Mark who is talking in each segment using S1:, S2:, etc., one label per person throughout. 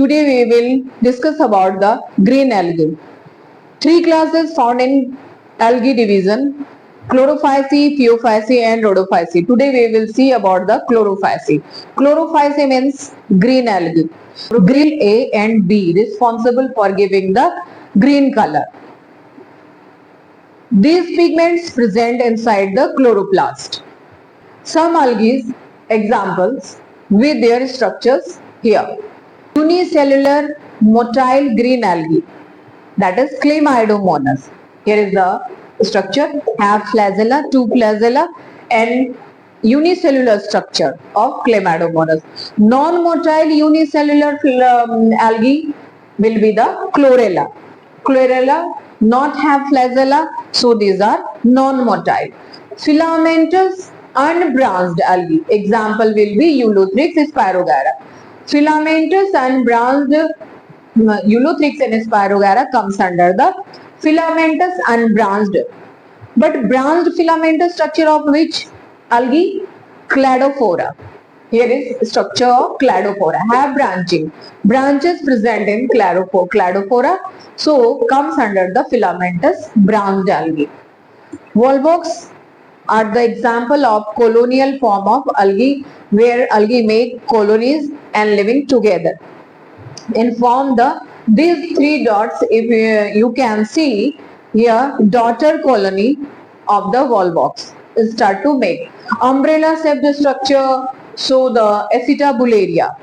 S1: Today we will discuss about the green algae. Three classes found in algae division: Chlorophyceae, Phaeophyceae and Rhodophyceae. Today we will see about the Chlorophyceae. Chlorophyceae means green algae. Green A and B responsible for giving the green color. These pigments present inside the chloroplast. Some algae examples with their structures here. Unicellular motile green algae, that is Chlamydomonas. Here is the structure, have flagella, two flagella and unicellular structure of Chlamydomonas. Non-motile unicellular algae will be the Chlorella. Chlorella not have flagella, so these are non-motile. Filamentous unbranched algae, example will be Ulothrix spirogyra. Filamentous unbranched Ulothrix and spirogyra comes under the filamentous unbranched. But branched filamentous structure of which algae? Cladophora. Here is structure of Cladophora. Have branching. Branches present in Cladophora. So comes under the filamentous branched algae. Volvox are the example of colonial form of algae where algae make colonies and living together. And form these three dots. If you can see here, daughter colony of the Volvox start to make umbrella shaped structure. So the Acetabularia,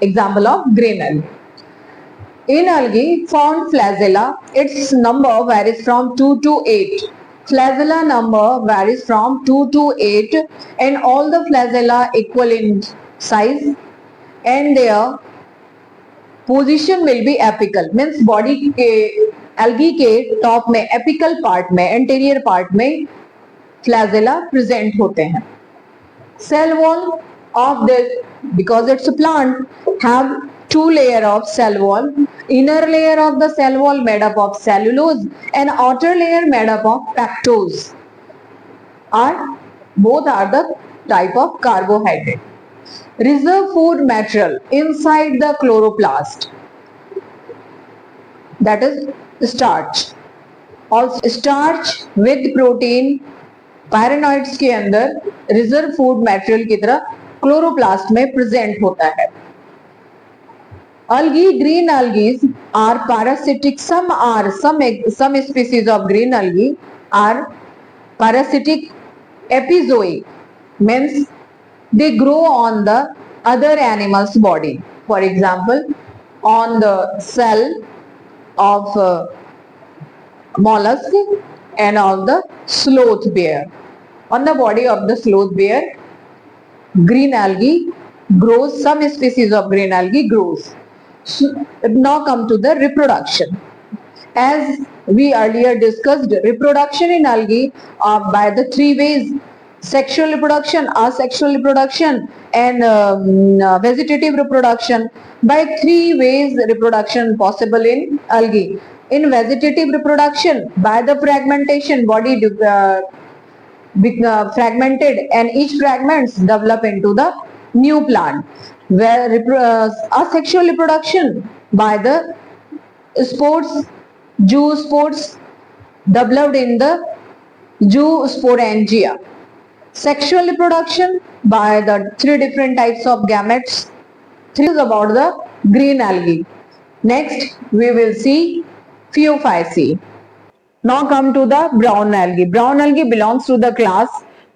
S1: example of green algae. In algae found flagella, its number varies from 2 to 8. Flagella number varies from 2 to 8 and all the flagella equal in size and their position will be apical means body के algae के top में apical part में anterior part में flagella present होते हैं. Cell wall of this because it's plant have two layer of cell wall. Inner layer of the cell wall made up of cellulose and outer layer made up of pectose. Both are the type of carbohydrate. Reserve food material inside the chloroplast, that is starch. Also starch with protein pyronoids के अंदर reserve food material की तरह chloroplast में present होता है. Algae, green algae are parasitic. Some species of green algae are parasitic epizoic, means they grow on the other animal's body. For example, on the cell of mollusk and on the sloth bear. On the body of the sloth bear, green algae grows. Some species of green algae grows. So, now come to the reproduction. As we earlier discussed, reproduction in algae are by the three ways: sexual reproduction, asexual reproduction and vegetative reproduction. By three ways reproduction possible in algae. In vegetative reproduction, by the fragmentation, body fragmented and each fragments develop into the new plant. Where asexual reproduction, by the spores, zoospores developed in the zoosporangia. Sexual reproduction by the three different types of gametes. Three is about the green algae. Next we will see Phaeophyceae. Now come to the brown algae. Brown algae belongs to the class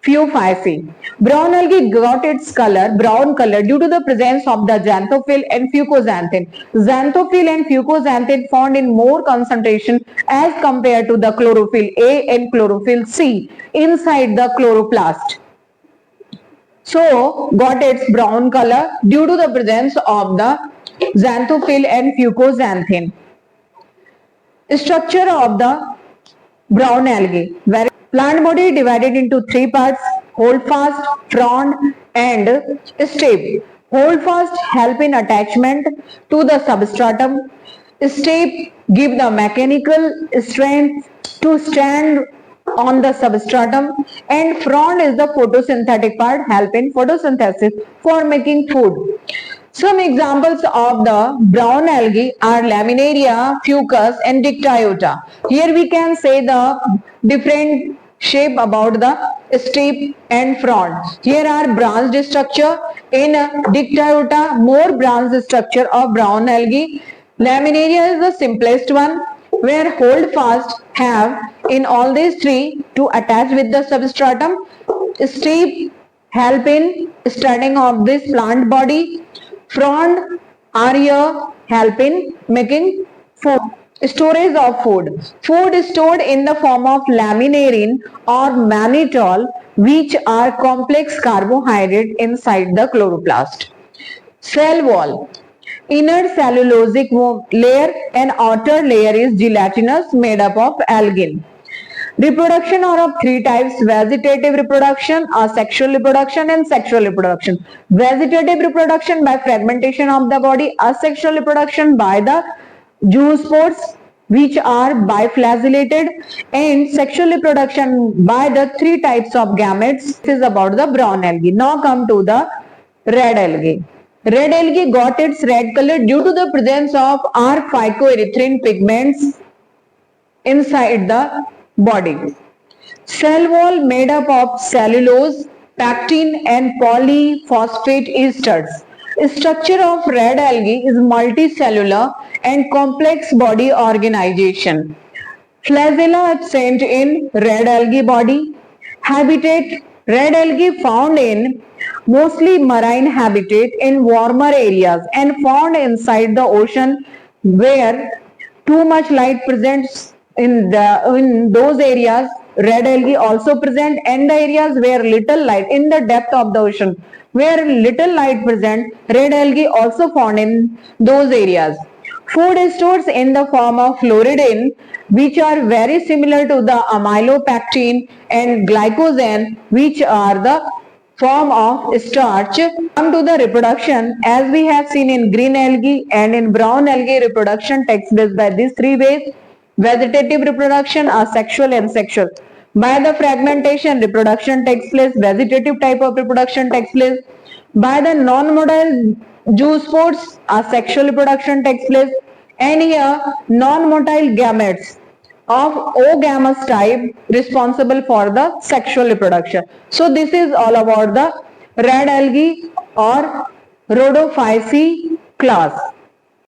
S1: Phaeophyceae. Brown algae got its color, brown color, due to the presence of the xanthophyll and fucoxanthin. Xanthophyll and fucoxanthin found in more concentration as compared to the chlorophyll A and chlorophyll C inside the chloroplast. So, got its brown color due to the presence of the xanthophyll and fucoxanthin. Structure of the brown algae. Plant body divided into three parts: holdfast, frond and step. Holdfast help in attachment to the substratum. Step give the mechanical strength to stand on the substratum, and frond is the photosynthetic part, help in photosynthesis for making food. Some examples of the brown algae are Laminaria, Fucus and Dictyota. Here we can say the different shape about the strip and frond. Here are branched structure. In Dictyota, more branched structure of brown algae. Laminaria is the simplest one, where hold fast have in all these three to attach with the substratum. Strip help in starting of this plant body. Frond are here help in making food. Storage of food. Food is stored in the form of laminarin or mannitol, which are complex carbohydrate inside the chloroplast. Cell wall. Inner cellulosic layer and outer layer is gelatinous made up of algin. Reproduction are of three types: vegetative reproduction, asexual reproduction and sexual reproduction. Vegetative reproduction by fragmentation of the body, asexual reproduction by the zoospores which are biflagellated, and sexual reproduction by the three types of gametes. This is about the brown algae. Now come to the red algae. Red algae got its red color due to the presence of R phycoerythrin pigments inside the body. Cell wall made up of cellulose, pectin and polyphosphate esters. Structure of red algae is multicellular and complex body organization. Flagella absent in red algae body. Habitat: red algae found in mostly marine habitat in warmer areas and found inside the ocean where too much light presents in those areas. Red algae also present in the areas where little light, in the depth of the ocean where little light present, red algae also found in those areas. Food stores in the form of floridin, which are very similar to the amylopectin, and glycogen, which are the form of starch. Come to the reproduction. As we have seen in green algae and in brown algae, reproduction takes place by these three ways: vegetative reproduction, asexual and sexual. By the fragmentation, reproduction takes place. Vegetative type of reproduction takes place. By the non-motile zoospores, asexual reproduction takes place. And here, non-motile gametes of O gamete type responsible for the sexual reproduction. So this is all about the red algae or Rhodophyceae class.